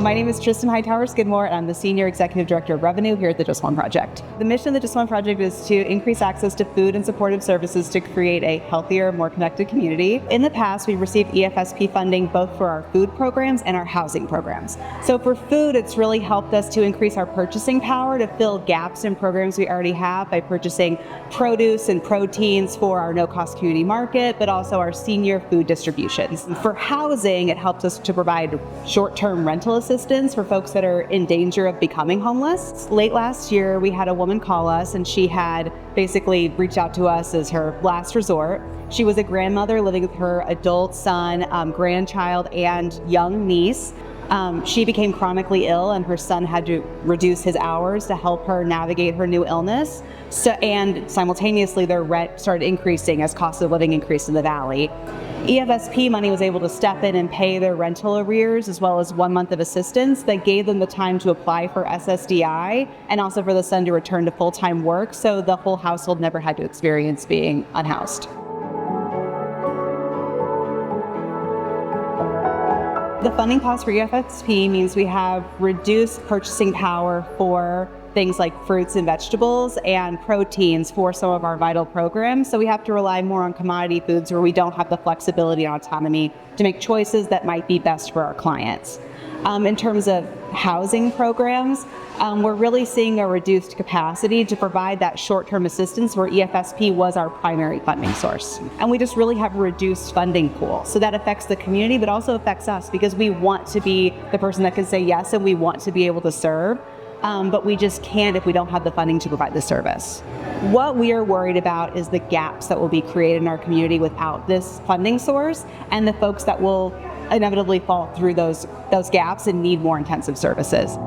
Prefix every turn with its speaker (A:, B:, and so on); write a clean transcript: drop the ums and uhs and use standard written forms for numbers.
A: My name is Tristan Hightower Skidmore, and I'm the Senior Executive Director of Revenue here at the Just One Project. The mission of the Just One Project is to increase access to food and supportive services to create a healthier, more connected community. In the past, we received EFSP funding both for our food programs and our housing programs. So for food, it's really helped us to increase our purchasing power to fill gaps in programs we already have by purchasing produce and proteins for our no-cost community market, but also our senior food distributions. For housing, it helps us to provide short-term rental assistance for folks that are in danger of becoming homeless. Late last year, we had a woman call us, and she had basically reached out to us as her last resort. She was a grandmother living with her adult son, grandchild, and young niece. She became chronically ill, and her son had to reduce his hours to help her navigate her new illness. And simultaneously, their rent started increasing as cost of living increased in the valley. EFSP money was able to step in and pay their rental arrears, as well as 1 month of assistance that gave them the time to apply for SSDI and also for the son to return to full-time work, so the whole household never had to experience being unhoused. The funding cost for EFSP means we have reduced purchasing power for things like fruits and vegetables and proteins for some of our vital programs. So we have to rely more on commodity foods where we don't have the flexibility and autonomy to make choices that might be best for our clients. In terms of housing programs, we're really seeing a reduced capacity to provide that short-term assistance where EFSP was our primary funding source. And we just really have a reduced funding pool. So that affects the community, but also affects us because we want to be the person that can say yes and we want to be able to serve. But we just can't if we don't have the funding to provide the service. What we are worried about is the gaps that will be created in our community without this funding source, and the folks that will inevitably fall through those gaps and need more intensive services.